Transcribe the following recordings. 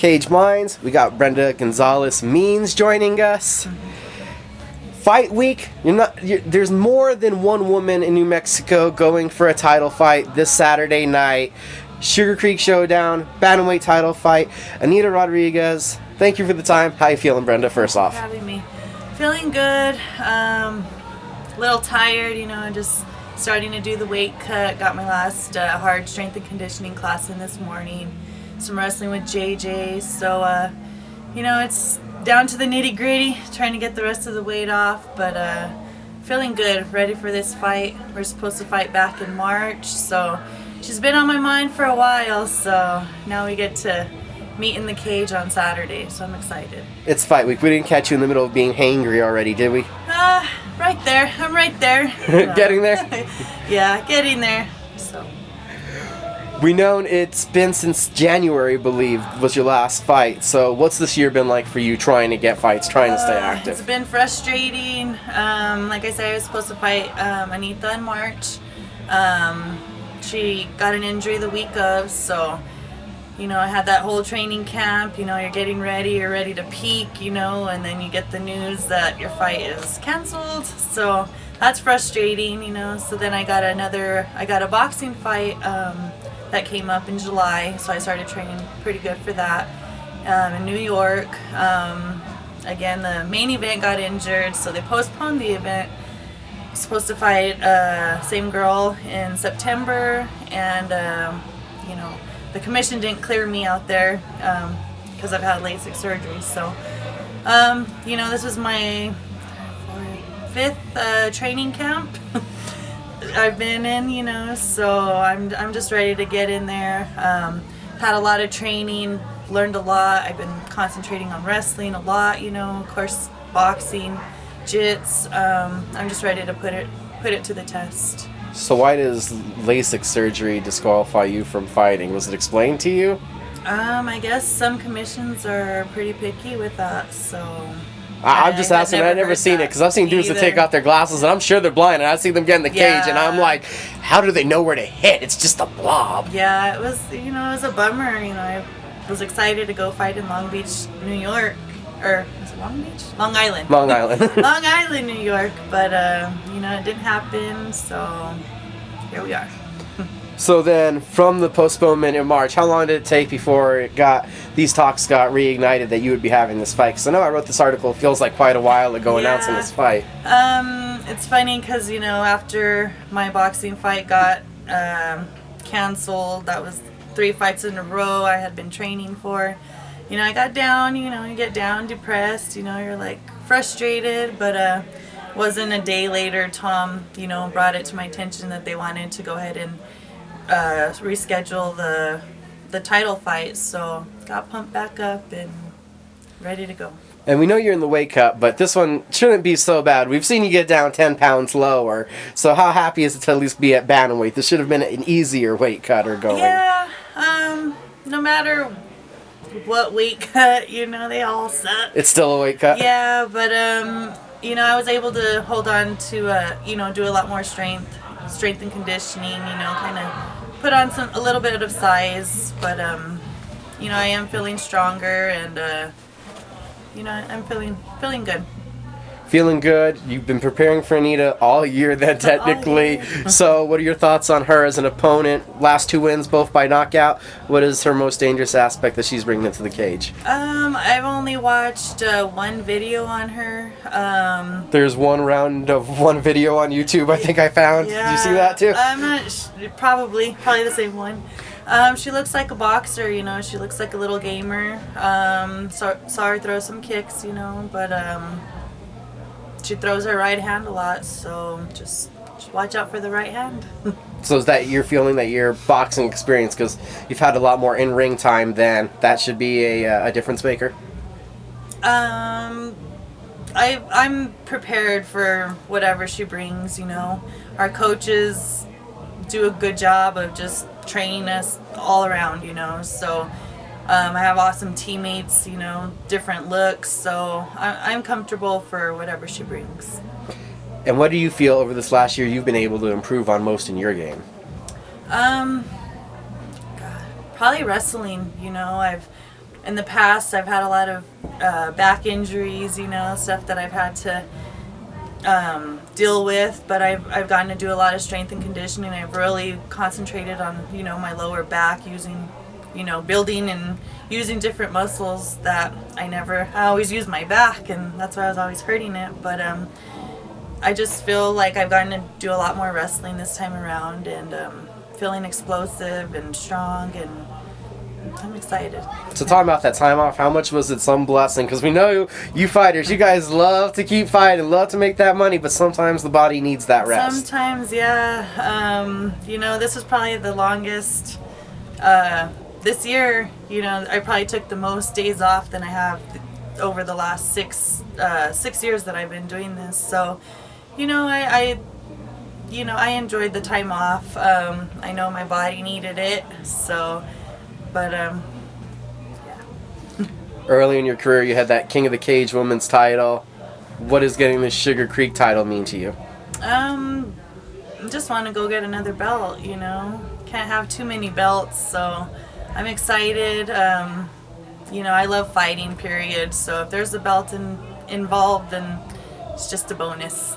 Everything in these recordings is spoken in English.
Cage Minds. We got Brenda Gonzales-Means joining us. Fight week. There's more than one woman in New Mexico going for a title fight this Saturday night. Sugar Creek Showdown, Bantamweight title fight. Anita Rodriguez. Thank you for the time. How you feeling, Brenda? First off, Thanks for having me. Feeling good. A little tired. Just starting to do the weight cut. Got my last hard strength and conditioning class in this morning. Some wrestling with JJ. So it's down to the nitty gritty, trying to get the rest of the weight off, but feeling good, ready for this fight. We're supposed to fight back in March, so she's been on my mind for a while, so now we get to meet in the cage on Saturday, so I'm excited. it's fight week. We didn't catch you in the middle of being hangry already, did we? Right there. I'm right there. Getting there? Yeah, getting there. So. We know it's been since January, I believe, was your last fight. So what's this year been like for you trying to get fights, trying to stay active? It's been frustrating. Like I said, I was supposed to fight Anita in March. She got an injury the week of, so, I had that whole training camp. You're getting ready, you're ready to peak, and then you get the news that your fight is canceled. So that's frustrating, So then I got a boxing fight that came up in July, so I started training pretty good for that in New York. Again, the main event got injured, so they postponed the event. I was supposed to fight same girl in September, and the commission didn't clear me out there because I've had LASIK surgery. So this is my fifth training camp I've been in, so I'm just ready to get in there. Had a lot of training, learned a lot. I've been concentrating on wrestling a lot, of course, boxing, jits. I'm just ready to put it to the test. So why does LASIK surgery disqualify you from fighting? Was it explained to you? I guess some commissions are pretty picky with that, so. I'm just asking. I've never seen it because I've seen dudes that take off their glasses and I'm sure they're blind, and I see them get in the cage and I'm like, how do they know where to hit? It's just a blob. Yeah, it was. It was a bummer. I was excited to go fight in Long Beach, New York, or is it Long Beach? Long Island. Long Island. Long Island, New York, but it didn't happen. So here we are. So then, from the postponement in March, how long did it take before these talks got reignited that you would be having this fight? Because I know I wrote this article, it feels like quite a while ago, announcing this fight. It's funny because, after my boxing fight got canceled, that was 3 fights in a row I had been training for. I got down, you get down, depressed, you're like frustrated, but wasn't a day later, Tom, brought it to my attention that they wanted to go ahead and reschedule the title fight, so got pumped back up and ready to go. And we know you're in the weight cut, but this one shouldn't be so bad. We've seen you get down 10 pounds lower, so how happy is it to at least be at bantamweight? This should have been an easier weight cut or going. Yeah, no matter what weight cut, they all suck. It's still a weight cut? Yeah, but I was able to hold on to do a lot more strength and conditioning, kind of put on a little bit of size, but I am feeling stronger, and I'm feeling good. Feeling good. You've been preparing for Anita all year then, technically. All year. So what are your thoughts on her as an opponent? Last 2 wins, both by knockout. What is her most dangerous aspect that she's bringing into the cage? I've only watched one video on her. There's one round of one video on YouTube I think I found. Yeah, Did you see that too? I'm not probably the same one. She looks like a boxer, she looks like a little gamer. Saw her throw some kicks, but she throws her right hand a lot, so just watch out for the right hand. So is that you're feeling that your boxing experience, because you've had a lot more in-ring time, then that should be a difference maker? I'm prepared for whatever she brings, Our coaches do a good job of just training us all around, so I have awesome teammates, different looks, so I'm comfortable for whatever she brings. And what do you feel over this last year you've been able to improve on most in your game? God, probably wrestling, I've in the past I've had a lot of back injuries, you know, stuff that I've had to deal with, but I've gotten to do a lot of strength and conditioning. I've really concentrated on, you know, my lower back, using, you know, building and using different muscles that I always use my back, and that's why I was always hurting it. But I just feel like I've gotten to do a lot more wrestling this time around, and feeling explosive and strong, and I'm excited. So talking about that time off, how much was it some blessing? Because we know you fighters, you guys love to keep fighting, love to make that money, but sometimes the body needs that rest. Sometimes, yeah. You know, this was probably the longest. This year, you know, I probably took the most days off than I have over the last 6 years that I've been doing this. So, you know, I enjoyed the time off. I know my body needed it, so, but yeah. Early in your career, you had that King of the Cage women's title. What does getting the Sugar Creek title mean to you? Just want to go get another belt, you know. Can't have too many belts, so I'm excited. You know, I love fighting, period. So if there's a belt involved, then it's just a bonus.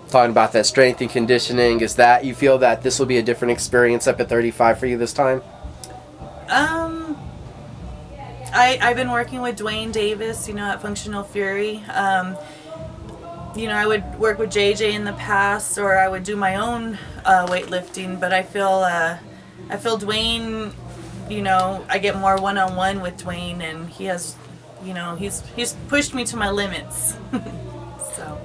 Talking about that strength and conditioning, is that you feel that this will be a different experience up at 35 for you this time? I've been working with Dwayne Davis, you know, at Functional Fury. You know, I would work with JJ in the past, or I would do my own weightlifting. But I feel Dwayne, you know, I get more one-on-one with Dwayne, and he has, you know, he's pushed me to my limits. So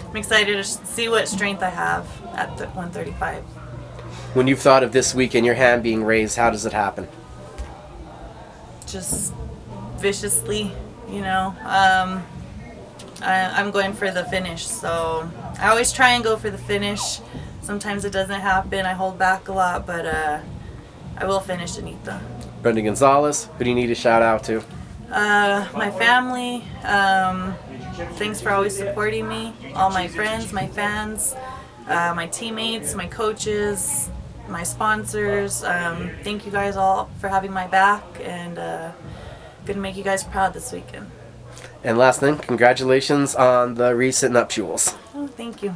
I'm excited to see what strength I have at the 135. When you've thought of this week and your hand being raised, how does it happen? Just viciously, you know. I'm going for the finish, so I always try and go for the finish. Sometimes it doesn't happen. I hold back a lot, but I will finish Anita. Brenda Gonzales, who do you need to shout out to? My family. Thanks for always supporting me. All my friends, my fans, my teammates, my coaches, my sponsors. Thank you guys all for having my back, and gonna make you guys proud this weekend. And last thing, congratulations on the recent nuptials. Oh, thank you.